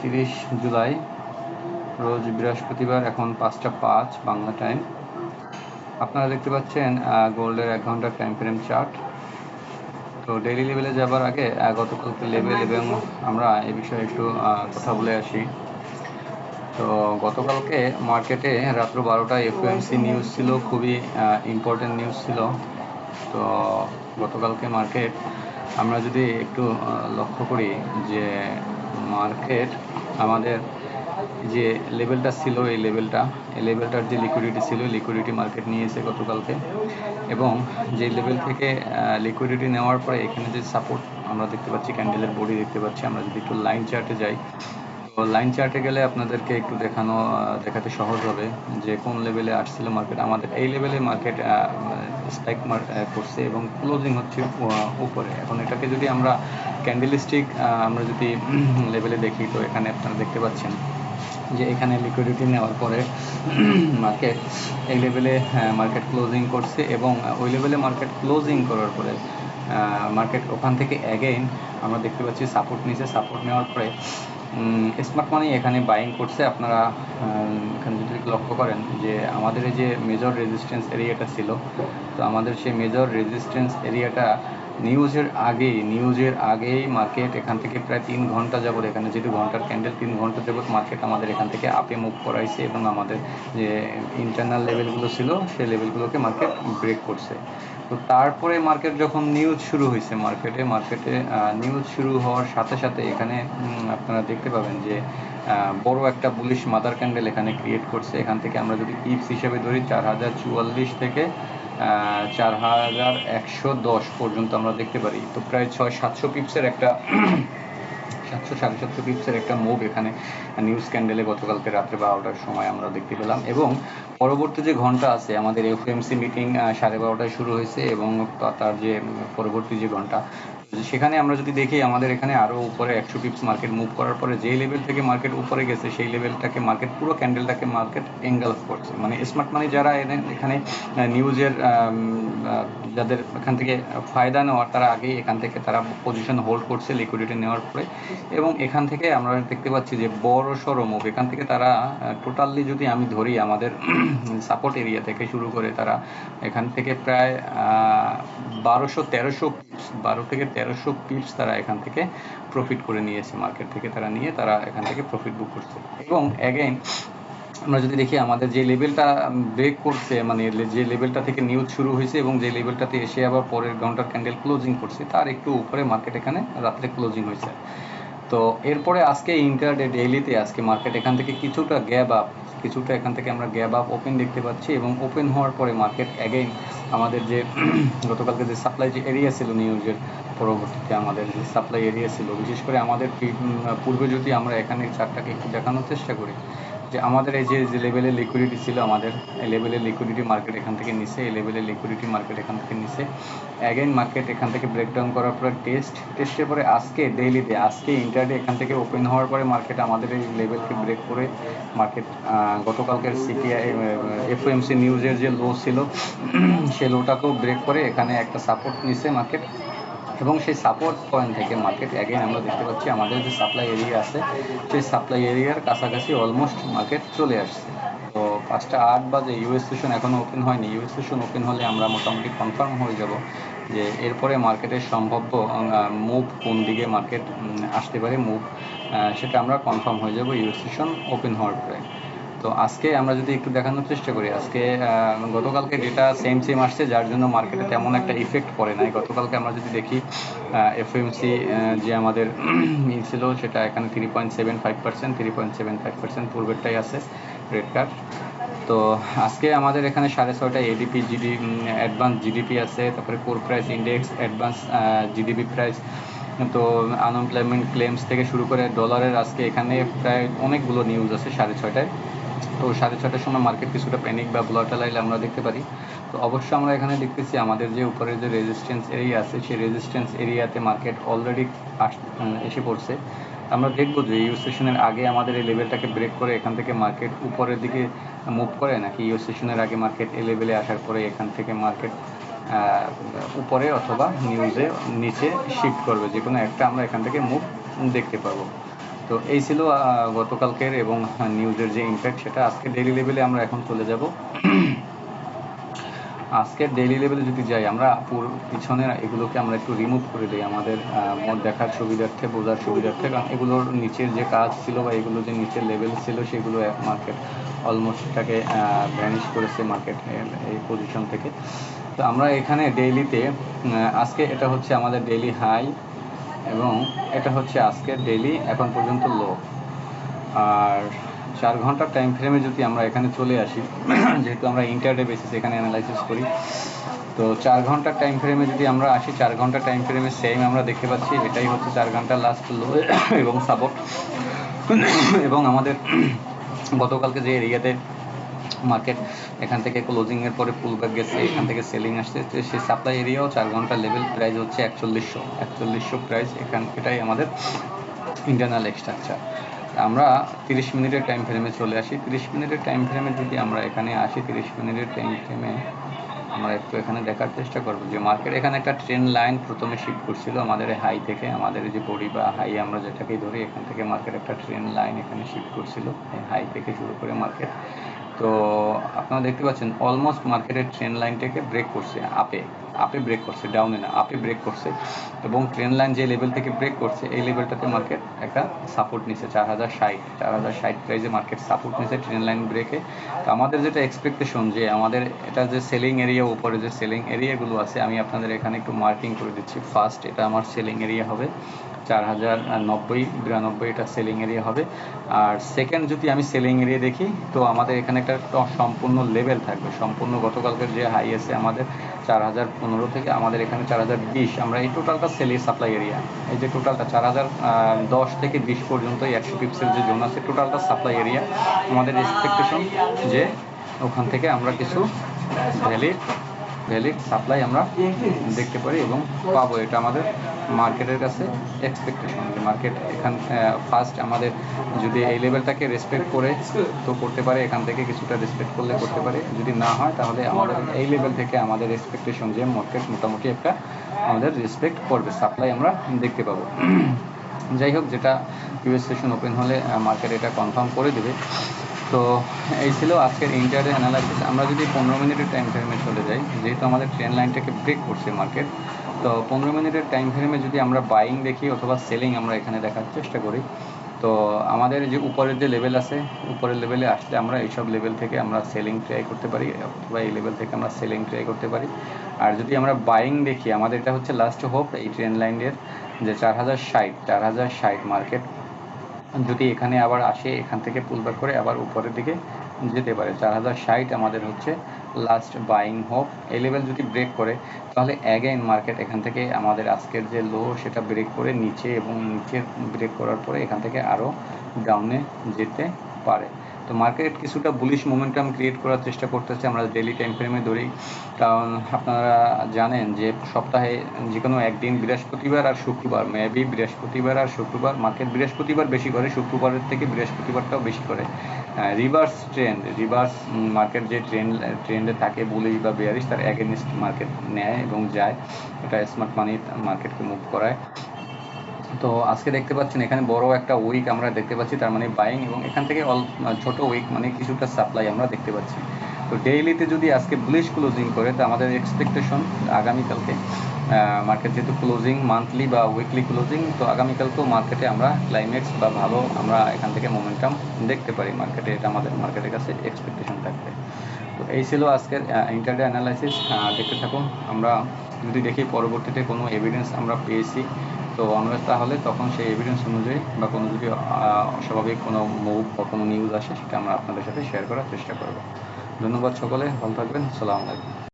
30 জুলাই রোজ বৃহস্পতিবার, এখন 5টা 5 বাংলা টাইম। আপনারা দেখতে পাচ্ছেন গোল্ডের 1 ঘন্টার টাইম ফ্রেম চার্ট। তো ডেইলি লেভেলে যাবার আগে গতকালকে লেভেল এবং আমরা এই বিষয়ে একটু কথা বলে আসি। তো গতকালকে মার্কেটে রাত্র 12টায় এফওএমসি নিউজ ছিল, খুবই ইম্পর্টেন্ট নিউজ ছিল। তো গতকালকে মার্কেট আমরা যদি একটু লক্ষ্য করি যে মার্কেট আমাদের যে লেভেলটা ছিল, এই লেভেলটার যে লিকুইডিটি ছিল, লিকুইডিটি মার্কেট নিয়েছে গতকালকে। এবং যে লেভেল থেকে লিকুইডিটি নেওয়ার পরে এখানে যে সাপোর্ট আমরা দেখতে পাচ্ছি, ক্যান্ডেলের বডি দেখতে পাচ্ছি। আমরা যদি একটু লাইন চার্টে যাই, তো লাইন চার্টে গেলে আপনাদেরকে একটু দেখাতে সহজ হবে যে কোন লেভেলে আসছিল মার্কেট। আমাদের এই লেভেলে মার্কেট স্পাইক করছে এবং ক্লোজিং হচ্ছে উপরে। এখন এটাকে যদি আমরা ক্যান্ডেলস্টিক আমরা যদি লেভেলে দেখি, তো এখানে আপনারা দেখতে পাচ্ছেন যে এখানে লিকুইডিটি নেওয়ার পরে মার্কেট এই লেভেলে মার্কেট ক্লোজিং করছে এবং ওই লেভেলে মার্কেট ক্লোজিং করার পরে মার্কেট ওখান থেকে অ্যাগেইন আমরা দেখতে পাচ্ছি সাপোর্ট নিয়েছে। সাপোর্ট নেওয়ার পরে স্মার্ট মানি এখানে বাইং করছে। আপনারা এখানে যদি লক্ষ্য করেন যে আমাদের এই যে মেজর রেজিস্ট্যান্স এরিয়াটা ছিল, তো আমাদের সেই মেজর রেজিস্ট্যান্স এরিয়াটা নিউজের আগেই মার্কেট এখান থেকে প্রায় 3 ঘন্টা যাবত, এখানে যেহেতু ঘন্টার ক্যান্ডেল, 3 ঘন্টা যাবত মার্কেট আমাদের এখান থেকে আপে মুভ করাইছে এবং আমাদের যে ইন্টারনাল লেভেলগুলো ছিল সেই লেভেলগুলোকে মার্কেট ব্রেক করছে। তো তারপরে মার্কেট যখন নিউজ শুরু হয়েছে, মার্কেটে নিউজ শুরু হওয়ার সাথে সাথে এখানে আপনারা দেখতে পাবেন যে বড় একটা বুলিশ মাদার ক্যান্ডেল এখানে ক্রিয়েট করছে। এখান থেকে আমরা যদি পিপস হিসেবে ধরি 4044 থেকে 4110 পর্যন্ত আমরা দেখতে পারি। তো প্রায় 600-700 পিপসের একটা 700-750 পিপসের একটা মুভ এখানে নিউজ ক্যান্ডেলে গতকালকে রাত্রে 12টার সময় আমরা দেখতে পেলাম। এবং পরবর্তী যে ঘন্টা আছে, আমাদের এফওএমসি মিটিং 12:30টায় শুরু হয়েছে এবং তার যে পরবর্তী যে ঘন্টা, সেখানে আমরা যদি দেখি আমাদের এখানে আরও উপরে 100 পিপস মার্কেট মুভ করার পরে যে লেভেল থেকে মার্কেট উপরে গেছে, সেই লেভেলটাকে মার্কেট পুরো ক্যান্ডেলটাকে মার্কেট এঙ্গালফ করছে। মানে স্মার্ট মানি যারা এখানে নিউজের যাদের এখান থেকে ফায়দা নেওয়ার, তারা আগেই এখান থেকে তারা পজিশন হোল্ড করছে লিকুইডিটি নেওয়ার পরে। এবং এখান থেকে আমরা দেখতে পাচ্ছি যে বড় সড়ো মুভ এখান থেকে তারা টোটালি যদি আমি ধরি আমাদের সাপোর্ট এরিয়া থেকে শুরু করে তারা এখান থেকে প্রায় 1200-1300 পিপস, 12 থেকে 1300 পিপস তারা এখান থেকে প্রফিট করে নিয়েছে। মার্কেট থেকে তারা নিয়ে তারা এখান থেকে প্রফিট বুক করছে। এবং অ্যাগেইন আমরা যদি দেখি আমাদের যে লেভেলটা ব্রেক করছে, মানে যে লেভেলটা থেকে নিউজ শুরু হয়েছে এবং যে লেভেলটাতে এসে আবার পরের ঘন্টার ক্যান্ডেল ক্লোজিং করছে, তার একটু উপরে মার্কেট এখানে রাত্রে ক্লোজিং হয়েছে। তো এরপরে আজকে ইন্টারডে ডেইলিতে আজকে মার্কেট এখান থেকে কিছুটা এখান থেকে আমরা গ্যাপ আপ ওপেন দেখতে পাচ্ছি। এবং ওপেন হওয়ার পরে মার্কেট অ্যাগেইন আমাদের যে গতকালকে যে সাপ্লাই যে এরিয়া ছিল নিউজের পরবর্তীতে আমাদের যে সাপ্লাই এরিয়া ছিল, বিশেষ করে আমাদের পূর্বে যদি আমরা এখানে চারটাকে একটু দেখানোর চেষ্টা করি যে আমাদের এই যে লেভেলের লিকুইডিটি ছিল, আমাদের এই লেভেলের লিকুইডিটি মার্কেট এখান থেকে নিছে, এই লেভেলের লিকুইডিটি মার্কেট এখান থেকে নিছে। অ্যাগেইন মার্কেট এখান থেকে ব্রেকডাউন করার পরে টেস্টের পরে আজকে ডেইলিতে, আজকে ইন্টারডে এখান থেকে ওপেন হওয়ার পরে মার্কেট আমাদের এই লেভেলকে ব্রেক করে মার্কেট গতকালকের সিপিআই এফওএমসি নিউজের যে লো ছিল সেই লোটাকেও ব্রেক করে এখানে একটা সাপোর্ট নিছে মার্কেট। এবং সেই সাপোর্ট পয়েন্ট থেকে মার্কেট অ্যাগেইন আমরা দেখতে পাচ্ছি আমাদের যে সাপ্লাই এরিয়া আছে, সেই সাপ্লাই এরিয়ার কাছাকাছি অলমোস্ট মার্কেট চলে আসছে। তো 5টা 8 বাজে, ইউএস সেশন এখনও ওপেন হয়নি। ইউএস সেশন ওপেন হলে আমরা মোটামুটি কনফার্ম হয়ে যাব যে এরপরে মার্কেটের সম্ভাব্য মুভ কোন দিকে মার্কেট আসতে পারে, সেটা আমরা কনফার্ম হয়ে যাব ইউএস সেশন ওপেন হওয়ার পরে। তো আজকে আমরা যদি একটু দেখানোর চেষ্টা করি, আজকে গতকালকে ডেটা সেম আসছে, যার জন্য মার্কেটে তেমন একটা ইফেক্ট পড়ে নাই। গতকালকে আমরা যদি দেখি এফওএমসি যে আমাদের ছিল, সেটা এখানে 3.75%, 3.75% পূর্বেরটাই আছে রেড কার্ড। তো আজকে আমাদের এখানে 6:30টায় এডিপি অ্যাডভান্স জিডিপি আছে, তারপরে core price index, advance GDP price, তো আনএমপ্লয়মেন্ট ক্লেমস থেকে শুরু করে ডলারের আজকে এখানে প্রায় অনেকগুলো নিউজ আছে 6:30টায়। তো 6:30টার সময় মার্কেট কিছুটা প্যানিক বা ভোলাটাইল আমরা দেখতে পারি। তো অবশ্যই আমরা এখানে দেখতেছি আমাদের যে উপরের যে রেজিস্ট্যান্স এরিয়া আছে, সেই রেজিস্ট্যান্স এরিয়াতে মার্কেট অলরেডি এসে পড়ছে। আমরা দেখব যে ইউ সেশনের আগে আমাদের এই লেভেলটাকে ব্রেক করে এখান থেকে মার্কেট উপরের দিকে মুভ করে, নাকি ইউ সেশনের আগে মার্কেট এই লেভেলে আসার পরে এখান থেকে মার্কেট উপরে অথবা নিচে শিফট করবে। যে কোনো একটা আমরা এখান থেকে মুভ দেখতে পাবো। তো এই ছিল গতকালকের এবং নিউজের যে ইম্প্যাক্ট সেটা। আজকে ডেইলি লেভেলে আমরা এখন চলে যাব। আজকের ডেইলি লেভেলে যদি যাই, আমরা পিছনের এগুলোকে আমরা একটু রিমুভ করে দিই আমাদের দেখার সুবিধার্থে, বোঝার সুবিধার্থে, কারণ এগুলোর নিচের যে কাজ ছিল বা এগুলো যে নিচের লেভেল ছিল সেগুলো মার্কেট অলমোস্ট এটাকে ভ্যানিশ করেছে মার্কেট এই পজিশন থেকে। তো আমরা এখানে ডেইলিতে আজকে এটা হচ্ছে আমাদের ডেইলি হাই এবং এটা হচ্ছে আজকের ডেইলি এখন পর্যন্ত লো। আর 4 ঘন্টার টাইম ফ্রেমে যদি আমরা এখানে চলে আসি, যেহেতু আমরা ইন্টারডে বেসিস এখানে অ্যানালাইসিস করি, তো 4 ঘন্টার টাইম ফ্রেমে যদি আমরা আসি, 4 ঘন্টার টাইম ফ্রেমে সেম আমরা দেখতে পাচ্ছি এটাই হচ্ছে 4 ঘন্টার লাস্ট লো এবং সাপোর্ট। এবং আমাদের গতকালকে যে এরিয়াতে মার্কেট এখান থেকে ক্লোজিংয়ের পরে পুলব্যাক গেছে, এখান থেকে সেলিং আসছে, সেই সাপ্লাই এরিয়াও 4 ঘন্টার লেভেল প্রাইস হচ্ছে 4100 প্রাইস। এটাই আমাদের ইন্টারনাল স্ট্রাকচার। আমরা 30 মিনিটের টাইম ফ্রেমে চলে আসি। 30 মিনিটের টাইম ফ্রেমে যদি আমরা এখানে আসি, 30 মিনিটের টাইম ফ্রেমে আমরা একটু এখানে দেখার চেষ্টা করব যে মার্কেট এখানে একটা ট্রেন্ড লাইন প্রথমে শিফট করছিল আমাদের হাই থেকে, আমাদের যে বডি বা হাই আমরা যেটাকেই ধরি, এখান থেকে মার্কেট একটা ট্রেন্ড লাইন এখানে শিফট করছিল হাই থেকে শুরু করে মার্কেট। তো আপনারা দেখতে পাচ্ছেন অলমোস্ট মার্কেটের ট্রেন্ড লাইনটাকে ব্রেক করছে, আপে ব্রেক করছে, ডাউনে না, আপে ব্রেক করছে। এবং ট্রেন্ড লাইন যে লেভেল থেকে ব্রেক করছে এই লেভেলটাতে মার্কেট একটা সাপোর্ট নিছে 4060 প্রাইসে মার্কেট সাপোর্ট নিছে ট্রেন্ড লাইন ব্রেকে। তো আমাদের যেটা এক্সপেকটেশন যে আমাদের এটা যে সেলিং এরিয়া, উপরে যে সেলিং এরিয়াগুলো আছে আমি আপনাদের এখানে একটু মার্কিং করে দিচ্ছি। ফার্স্ট এটা আমার সেলিং এরিয়া হবে 4090-92, এটা সেলিং এরিয়া হবে। আর সেকেন্ড যদি আমি সেলিং এরিয়া দেখি, তো আমাদের এখানে একটা সম্পূর্ণ লেভেল থাকবে, সম্পূর্ণ গতকালকের যে হাই আছে আমাদের 4015 থেকে আমাদের এখানে 4020, আমরা এই টোটালটা সেলিং সাপ্লাই এরিয়া, এই যে টোটালটা 4010 থেকে 20 পর্যন্ত 100 পিপসের যে জোন আছে টোটালটা সাপ্লাই এরিয়া। আমাদের এক্সপেকটেশন যে ওখান থেকে আমরা কিছু ভ্যালিড সাপ্লাই আমরা দেখতে পারি এবং পাবো। এটা আমাদের মার্কেটের কাছে এক্সপেকটেশন যে মার্কেট এখান ফার্স্ট আমাদের যদি এই লেভেলটাকে রেসপেক্ট করে তো করতে পারে, এখান থেকে কিছুটা রেসপেক্ট করলে করতে পারে, যদি না হয় তাহলে আমাদের এই লেভেল থেকে আমাদের এক্সপেকটেশন যে মার্কেট মোটামুটি একটা আমাদের রেসপেক্ট করবে, সাপ্লাই আমরা দেখতে পাবো। যাই হোক, যেটা ইউএস সেশন ওপেন হলে মার্কেট এটা কনফার্ম করে দেবে। তো এই ছিল আজকের ইন্টারডে অ্যানালাইসিস। আমরা যদি 15 মিনিটের টাইম ফ্রেমে চলে যাই, যেহেতু আমাদের ট্রেন্ড লাইনটাকে ব্রেক করছে মার্কেট, তো 15 মিনিটের টাইম ফ্রেমে যদি আমরা বাইং দেখি অথবা সেলিং আমরা এখানে দেখার চেষ্টা করি, তো আমাদের যে উপরের যে লেভেল আছে, উপরের লেভেলে আসলে আমরা এইসব লেভেল থেকে আমরা সেলিং ট্রাই করতে পারি অথবা এই লেভেল থেকে আমরা সেলিং ট্রাই করতে পারি। আর যদি আমরা বাইং দেখি, আমাদের এটা হচ্ছে লাস্ট হোপ এই ট্রেন্ড লাইনের যে 4060 মার্কেট যদি এখানে আবার আসে, এখান থেকে পুলব্যাক করে আবার উপরের দিকে যেতে পারে। 4060 আমাদের হচ্ছে লাস্ট বাইং হোপ। এই লেভেল যদি ব্রেক করে তাহলে অ্যাগেইন মার্কেট এখান থেকে আমাদের আজকের যে লো সেটা ব্রেক করে নিচে, এবং নিচে ব্রেক করার পরে এখান থেকে আরও ডাউনে যেতে পারে। তো মার্কেট কিছুটা বুলিশ মোমেন্টাম ক্রিয়েট করার চেষ্টা করতেছে, আমরা ডেইলি টাইম ফ্রেমে ধরি। কারণ আপনারা জানেন যে সপ্তাহে যে কোনো একদিন বৃহস্পতিবার আর শুক্রবার, মেবি বৃহস্পতিবার আর শুক্রবার মার্কেট, বৃহস্পতিবার বেশি করে, শুক্রবারের থেকে বৃহস্পতিবারটাও বেশি করে রিভার্স মার্কেট যে ট্রেন্ডে থাকে বুলিশ বা বেয়ারিশ, তার অ্যাগেনিস্ট মার্কেট নেয় এবং যায়, এটা স্মার্ট মানি মার্কেটকে মুভ করায়। তো আজকে দেখতে পাচ্ছেন এখানে বড় একটা উইক আমরা দেখতে পাচ্ছি, তার মানে বাইং, এবং এখান থেকে ছোট উইক মানে কিছুটা সাপ্লাই আমরা দেখতে পাচ্ছি। তো ডেইলিতে যদি আজকে বুলিশ ক্লোজিং করে, তো আমাদের এক্সপেকটেশন আগামীকালকে মার্কেট যেহেতু ক্লোজিং মান্থলি বা উইকলি ক্লোজিং, তো আগামীকালকেও মার্কেটে আমরা ক্লাইম্যাক্স বা ভালো আমরা এখান থেকে মোমেন্টাম দেখতে পারি মার্কেটে, এটা আমাদের মার্কেটের কাছে এক্সপেকটেশন থাকবে। তো এই ছিল আজকের ইন্টারডে অ্যানালাইসিস। দেখতে থাকুন। আমরা যদি দেখি পরবর্তীতে কোনো এভিডেন্স আমরা পেয়েছি, তো তাহলে তখন সেই এভিডেন্স অনুযায়ী বা কোনো যদি অস্বাভাবিক কোনো মুভ বা কোনো নিউজ আসে, সেটা আমরা আপনাদের সাথে শেয়ার করার চেষ্টা করব। ধন্যবাদ সকলে, ভালো থাকবেন, আসসালামু আলাইকুম।